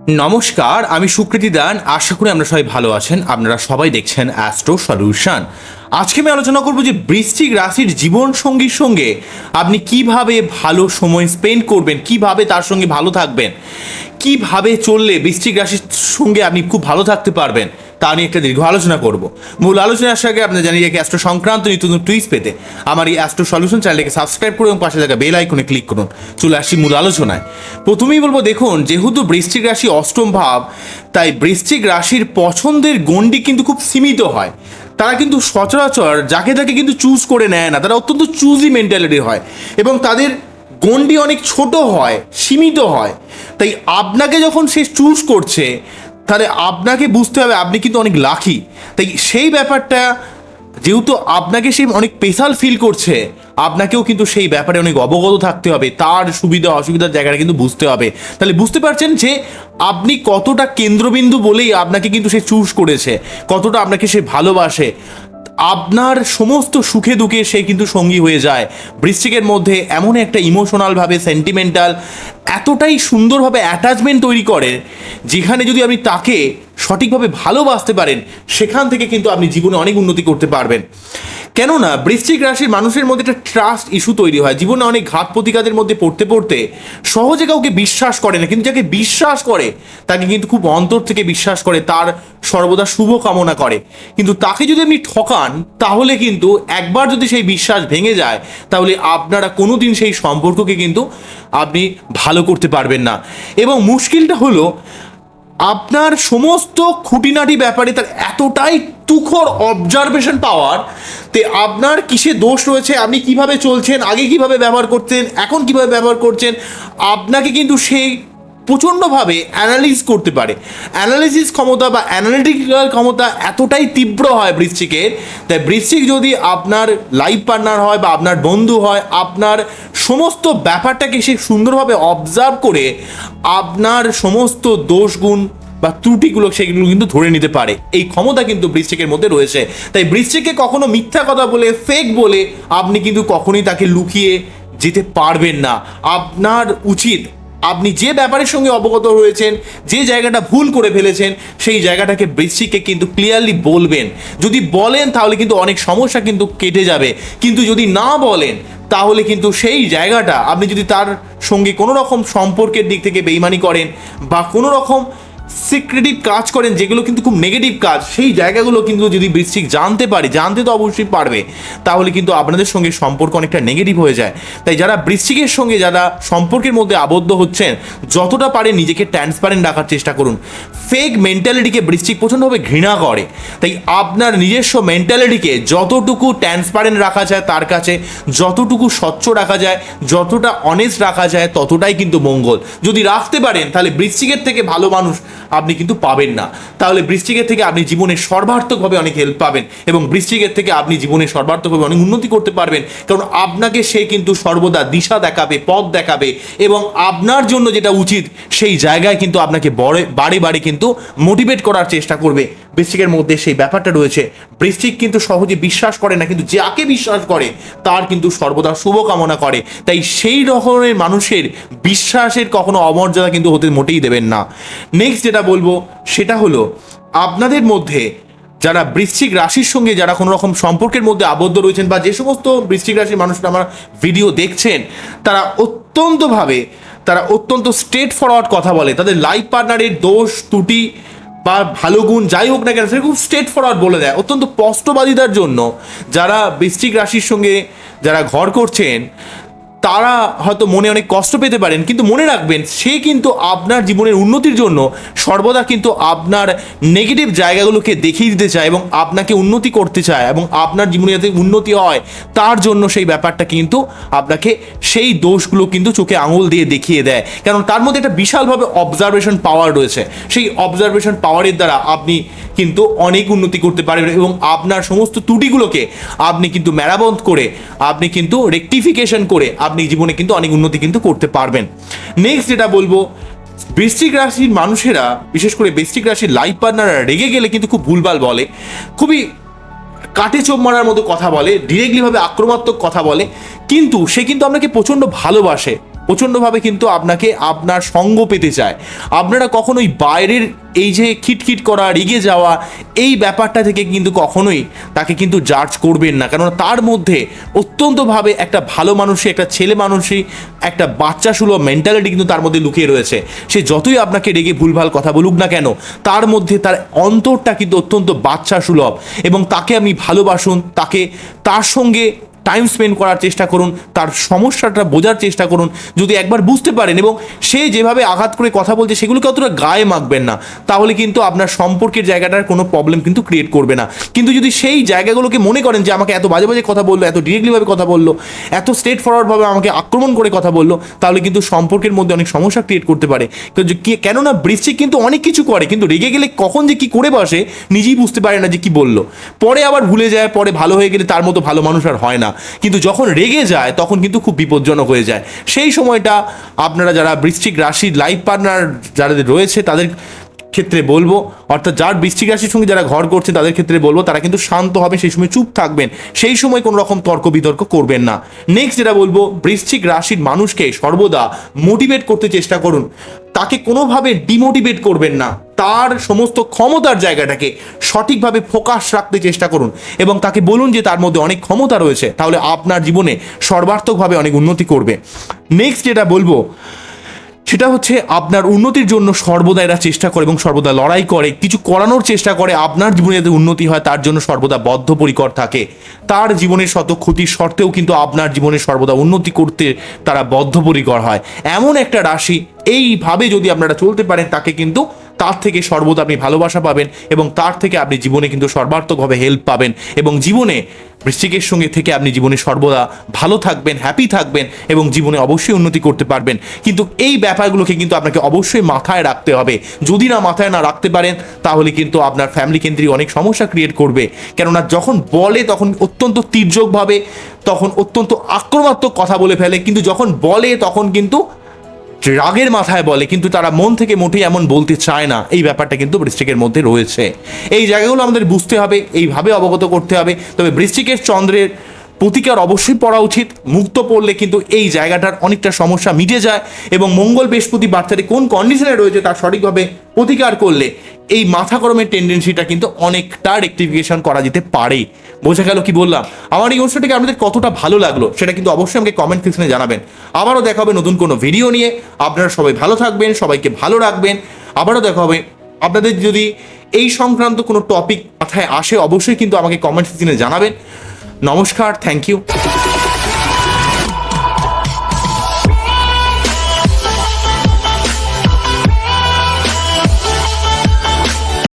নমস্কার, আমি সুকৃতি দান। আশা করি আমরা সবাই ভালো আছেন। আপনারা সবাই দেখছেন অ্যাস্ট্রো সলিউশন। আজকে আমি আলোচনা করব যে বৃশ্চিক রাশির জীবন সঙ্গীর সঙ্গে আপনি কিভাবে ভালো সময় স্পেন্ড করবেন, কিভাবে তার সঙ্গে ভালো থাকবেন, কিভাবে চললে বৃশ্চিক রাশির সঙ্গে আপনি খুব ভালো থাকতে পারবেন তা নিয়ে একটা দীর্ঘ আলোচনা করব। মূল আলোচনা আসার আগে আপনারা জানিয়ে রাখি অ্যাস্ট্রো সংক্রান্ত নিত্য নতুন টুইস্ট পেতে আমার এই অ্যাস্ট্রো সলিউশন চ্যানেলকে সাবস্ক্রাইব করুন এবং পাশে থাকা বেল আইকনে ক্লিক করুন। চলে আসি মূল আলোচনায়। প্রথমেই বলবো, দেখুন, যেহেতু বৃশ্চিক রাশি অষ্টম ভাব, তাই বৃশ্চিক রাশির পছন্দের গণ্ডি কিন্তু খুব সীমিত হয়। তারা কিন্তু সচরাচর যাকে তাকে কিন্তু চুজ করে নেয় না, তারা অত্যন্ত চুজি মেন্টালিটি হয় এবং তাদের গণ্ডি অনেক ছোট হয়, সীমিত হয়। তাই আপনাকে যখন সে চুজ করছে, তাহলে আপনাকে বুঝতে হবে আপনি কিন্তু অনেক লাকি। তাই সেই ব্যাপারটা যেহেতু আপনাকে সে অনেক স্পেশাল ফিল করছে, আপনাকেও কিন্তু সেই ব্যাপারে অনেক অবগত থাকতে হবে, তার সুবিধা অসুবিধার জায়গাটা কিন্তু বুঝতে হবে। তাহলে বুঝতে পারছেন যে আপনি কতটা কেন্দ্রবিন্দু বলেই আপনাকে কিন্তু সে চুজ করেছে, কতটা আপনাকে সে ভালোবাসে। আপনার সমস্ত সুখে দুঃখে সে কিন্তু সঙ্গী হয়ে যায়। বৃশ্চিকের মধ্যে এমন একটা ইমোশনালভাবে সেন্টিমেন্টাল এতটাই সুন্দরভাবে অ্যাটাচমেন্ট তৈরি করে, যেখানে যদি আপনি তাকে সঠিকভাবে ভালোবাসতে পারেন, সেখান থেকে কিন্তু আপনি জীবনে অনেক উন্নতি করতে পারবেন। কেননা বৃশ্চিক রাশির মানুষের মধ্যে একটা ট্রাস্ট ইস্যু তৈরি হয়। জীবনে অনেক ঘাত প্রতিঘাতের মধ্যে পড়তে পড়তে সহজে কাউকে বিশ্বাস করে না, কিন্তু যাকে বিশ্বাস করে তাকে কিন্তু খুব অন্তর থেকে বিশ্বাস করে, তার সর্বদা শুভ কামনা করে। কিন্তু তাকে যদি আপনি ঠকান, তাহলে কিন্তু একবার যদি সেই বিশ্বাস ভেঙে যায়, তাহলে আপনারা কোনো দিন সেই সম্পর্ককে কিন্তু আপনি ভালো করতে পারবেন না। এবং মুশকিলটা হলো, আপনার সমস্ত খুঁটিনাটি ব্যাপারে তার এতটাই তুখর অবজারভেশন পাওয়ার, তে আপনার কিসে দোষ রয়েছে, আপনি কিভাবে চলছেন, আগে কিভাবে ব্যবহার করতেন, এখন কিভাবে ব্যবহার করছেন, আপনাকে কিন্তু সেই প্রচণ্ডভাবে অ্যানালিস করতে পারে। অ্যানালিসিস ক্ষমতা বা অ্যানালিটিক্যাল ক্ষমতা এতটাই তীব্র হয় বৃশ্চিকের। তাই বৃশ্চিক যদি আপনার লাইফ পার্টনার হয় বা আপনার বন্ধু হয়, আপনার সমস্ত ব্যাপারটাকে সে সুন্দরভাবে অবজার্ভ করে আপনার সমস্ত দোষগুণ বা ত্রুটিগুলো সেগুলো কিন্তু ধরে নিতে পারে। এই ক্ষমতা কিন্তু বৃশ্চিকের মধ্যে রয়েছে। তাই বৃশ্চিককে কখনো মিথ্যা কথা বলে, ফেক বলে আপনি কিন্তু কখনোই তাকে লুকিয়ে যেতে পারবেন না। আপনার উচিত, আপনি যে ব্যাপারের সঙ্গে অবগত হয়েছেন, যে জায়গাটা ভুল করে ফেলেছেন, সেই জায়গাটাকে বৃশ্চিককে কিন্তু ক্লিয়ারলি বলবেন। যদি বলেন তাহলে কিন্তু অনেক সমস্যা কিন্তু কেটে যাবে, কিন্তু যদি না বলেন তাহলে কিন্তু সেই জায়গাটা, আপনি যদি তার সঙ্গে কোনো রকম সম্পর্কের দিক থেকে বেইমানি করেন বা কোনো রকম সিক্রেটিভ কাজ করেন, যেগুলো কিন্তু খুব নেগেটিভ কাজ, সেই জায়গাগুলো কিন্তু যদি বৃশ্চিক জানতে পারে, জানতে তো অবশ্যই পারবে, তাহলে কিন্তু আপনাদের সঙ্গে সম্পর্ক অনেকটা নেগেটিভ হয়ে যায়। তাই যারা বৃশ্চিকের সঙ্গে যারা সম্পর্কের মধ্যে আবদ্ধ হচ্ছেন, যতটা পারে নিজেকে ট্রান্সপারেন্ট রাখার চেষ্টা করুন। ফেক মেন্টালিটিকে বৃশ্চিক প্রচণ্ডভাবে ঘৃণা করে। তাই আপনার নিজস্ব মেন্টালিটিকে যতটুকু ট্রান্সপারেন্ট রাখা যায় তার কাছে, যতটুকু স্বচ্ছ রাখা যায়, যতটা অনেস্ট রাখা যায়, ততটাই কিন্তু মঙ্গল। যদি রাখতে পারেন, তাহলে বৃশ্চিকের থেকে ভালো মানুষ আপনি কিন্তু পাবেন না। তাহলে বৃশ্চিকের থেকে আপনি জীবনে সর্বার্থকভাবে অনেক হেল্প পাবেন এবং বৃশ্চিকের থেকে আপনি জীবনে সর্বার্থকভাবে অনেক উন্নতি করতে পারবেন। কারণ আপনাকে সে কিন্তু সর্বদা দিশা দেখাবে, পথ দেখাবে এবং আপনার জন্য যেটা উচিত সেই জায়গায় কিন্তু আপনাকে বারে বারে কিন্তু মোটিভেট করার চেষ্টা করবে। বৃশ্চিকের মধ্যে সেই ব্যাপারটা রয়েছে। বৃশ্চিক কিন্তু সহজে বিশ্বাস করে না, কিন্তু যাকে বিশ্বাস করে তার কিন্তু সর্বদা শুভকামনা করে। তাই সেই রকমের মানুষের বিশ্বাসের কখনো অমর্যাদা কিন্তু হতে মোটেই দেবেন না। নেক্সট যেটা বলবো সেটা হলো, আপনাদের মধ্যে যারা বৃশ্চিক রাশির সঙ্গে যারা কোনো রকম সম্পর্কের মধ্যে আবদ্ধ রয়েছেন, বা যে সমস্ত বৃশ্চিক রাশির মানুষরা আমার ভিডিও দেখছেন, তারা অত্যন্ত স্ট্রেট ফরওয়ার্ড কথা বলে। তাদের লাইফ পার্টনারের দোষ ত্রুটি বা ভালো গুণ যাই হোক না কেন, সে খুব স্ট্রেট ফরওয়ার্ড বলে দেয়, অত্যন্ত স্পষ্টবাদিতার জন্য। যারা বৃশ্চিক রাশির সঙ্গে যারা ঘর করছেন, তারা হয়তো মনে অনেক কষ্ট পেতে পারেন, কিন্তু মনে রাখবেন সে কিন্তু আপনার জীবনের উন্নতির জন্য সর্বদা কিন্তু আপনার নেগেটিভ জায়গাগুলোকে দেখিয়ে দিতে চায় এবং আপনাকে উন্নতি করতে চায়, এবং আপনার জীবনে যাতে উন্নতি হয় তার জন্য সেই ব্যাপারটা কিন্তু আপনাকে সেই দোষগুলো কিন্তু চোখে আঙুল দিয়ে দেখিয়ে দেয়। কারণ তার মধ্যে একটা বিশালভাবে অবজারভেশন পাওয়ার রয়েছে। সেই অবজারভেশন পাওয়ারের দ্বারা আপনি কিন্তু অনেক উন্নতি করতে পারবেন এবং আপনার সমস্ত ত্রুটিগুলোকে আপনি কিন্তু মেরামত করে, আপনি কিন্তু রেকটিফিকেশন করে আপনি জীবনে কিন্তু অনেক উন্নতি কিন্তু করতে পারবেন। নেক্সট যেটা বলবো, বৃশ্চিক রাশির মানুষেরা, বিশেষ করে বৃশ্চিক রাশির লাইফ পার্টনাররা রেগে গেলে কিন্তু খুব ভুলভাল বলে, খুবই কাটে চোপ মারার মতো কথা বলে, ডিরেক্টলিভাবে আক্রমণাত্মক কথা বলে, কিন্তু সে কিন্তু আপনাকে প্রচণ্ড ভালোবাসে। প্রচণ্ডভাবে কিন্তু আপনাকে আপনার সঙ্গ পেতে চায়। আপনারা কখনোই বাইরের এই যে খিটখিট করা, রেগে যাওয়া, এই ব্যাপারটা থেকে কিন্তু কখনোই তাকে কিন্তু জাজ করবেন না, কেননা তার মধ্যে অত্যন্তভাবে একটা ভালো মানুষই, একটা ছেলে মানুষই, একটা বাচ্চা সুলভ মেন্টালিটি কিন্তু তার মধ্যে লুকিয়ে রয়েছে। সে যতই আপনাকে রেগে ভুলভাল কথা বলুক না কেন, তার মধ্যে তার অন্তরটা কিন্তু অত্যন্ত বাচ্চা সুলভ। এবং তাকে আপনি ভালোবাসুন, তার সঙ্গে টাইম স্পেন্ড করার চেষ্টা করুন, তার সমস্যাটা বোঝার চেষ্টা করুন। যদি একবার বুঝতে পারেন এবং সে যেভাবে আঘাত করে কথা বলছে সেগুলোকে অতটা গায়ে মাখবেন না, তাহলে কিন্তু আপনার সম্পর্কের জায়গাটার কোনো প্রবলেম কিন্তু ক্রিয়েট করবে না। কিন্তু যদি সেই জায়গাগুলোকে মনে করেন যে আমাকে এত বাজে বাজে কথা বললো, এত ডিরেক্টলিভাবে কথা বললো, এত স্ট্রেট ফরওয়ার্ডভাবে আমাকে আক্রমণ করে কথা বললো, তাহলে কিন্তু সম্পর্কের মধ্যে অনেক সমস্যা ক্রিয়েট করতে পারে। কেননা বৃশ্চিক কিন্তু অনেক কিছু করে, কিন্তু রেগে গেলে কখন যে কি করে বসে নিজেই বুঝতে পারে না যে কি বললো। পরে আবার ভুলে যায়, পরে ভালো হয়ে গেলে তার মতো ভালো মানুষ আর হয় না। কিন্তু যখন রেগে যায় তখন কিন্তু খুব বিপজ্জনক হয়ে যায়। সেই সময়টা আপনারা যারা বৃশ্চিক রাশির লাইফ পার্টনার যারা রয়েছে তাদের ক্ষেত্রে বলবো, অর্থাৎ যার বৃশ্চিক রাশির সঙ্গে যারা ঘর করছে তাদের ক্ষেত্রে বলবো তারা কিন্তু শান্ত হবে, সেই সময় চুপ থাকবেন, সেই সময় কোনো রকম তর্ক বিতর্ক করবেন না। নেক্সট যেটা বলবো, বৃশ্চিক রাশির মানুষকে সর্বদা মোটিভেট করতে চেষ্টা করুন, তাকে কোনোভাবে ডিমোটিভেট করবেন না, তার সমস্ত ক্ষমতার জায়গাটাকে সঠিকভাবে ফোকাস রাখতে চেষ্টা করুন এবং তাকে বলুন যে তার মধ্যে অনেক ক্ষমতা রয়েছে, তাহলে আপনার জীবনে সর্বার্থকভাবে অনেক উন্নতি করবে। নেক্সট যেটা বলবো সেটা হচ্ছে আপনার উন্নতির জন্য সর্বদা এরা চেষ্টা করে এবং সর্বদা লড়াই করে, কিছু করানোর চেষ্টা করে, আপনার জীবনে যাতে উন্নতি হয় তার জন্য সর্বদা বদ্ধপরিকর থাকে। তার জীবনের শত ক্ষতির সত্ত্বেও কিন্তু আপনার জীবনে সর্বদা উন্নতি করতে তারা বদ্ধপরিকর হয়। এমন একটা রাশি, এইভাবে যদি আপনারা চলতে পারেন তাকে কিন্তু তার থেকে সর্বদা আপনি ভালোবাসা পাবেন এবং তার থেকে আপনি জীবনে কিন্তু সর্বার্থকভাবে হেল্প পাবেন এবং জীবনে বৃশ্চিকের সঙ্গে থেকে আপনি জীবনে সর্বদা ভালো থাকবেন, হ্যাপি থাকবেন এবং জীবনে অবশ্যই উন্নতি করতে পারবেন। কিন্তু এই ব্যাপারগুলোকে কিন্তু আপনাকে অবশ্যই মাথায় রাখতে হবে। যদি না মাথায় না রাখতে পারেন তাহলে কিন্তু আপনার ফ্যামিলি কেন্দ্রিক অনেক সমস্যা ক্রিয়েট করবে। কেননা যখন বলে তখন অত্যন্ত তীর্যকভাবে, তখন অত্যন্ত আক্রমণাত্মক কথা বলে ফেলে, কিন্তু যখন বলে তখন কিন্তু রাগের মাথায় বলে, কিন্তু তারা মন থেকে মোটেই এমন বলতে চায় না। এই ব্যাপারটা কিন্তু বৃশ্চিকের মধ্যে রয়েছে। এই জায়গাগুলো আমাদের বুঝতে হবে, এইভাবে অবগত করতে হবে। তবে বৃশ্চিকের চন্দ্রের প্রতিকার অবশ্যই পড়া উচিত, মুক্ত পড়লে কিন্তু এই জায়গাটার অনেকটা সমস্যা মিটে যায় এবং মঙ্গল বৃহস্পতি বাচ্চাটি কোন কন্ডিশনে রয়েছে তার সঠিকভাবে প্রতিকার করলে এই মাথা গরমের টেন্ডেন্সিটা কিন্তু অনেকটা রেকটিফিকেশন করা যেতে পারে। বোঝা গেল কি বললাম? আমার এই অনুষ্ঠানটিকে আপনাদের কতটা ভালো লাগলো সেটা কিন্তু অবশ্যই আমাকে কমেন্ট সেকশনে জানাবেন। আবারও দেখা হবে নতুন কোনো ভিডিও নিয়ে। আপনারা সবাই ভালো থাকবেন, সবাইকে ভালো রাখবেন। আবারও দেখা হবে। আপনাদের যদি এই সংক্রান্ত কোনো টপিক মাথায় আসে অবশ্যই কিন্তু আমাকে কমেন্ট সেকশনে জানাবেন। নমস্কার, থ্যাংক ইউ।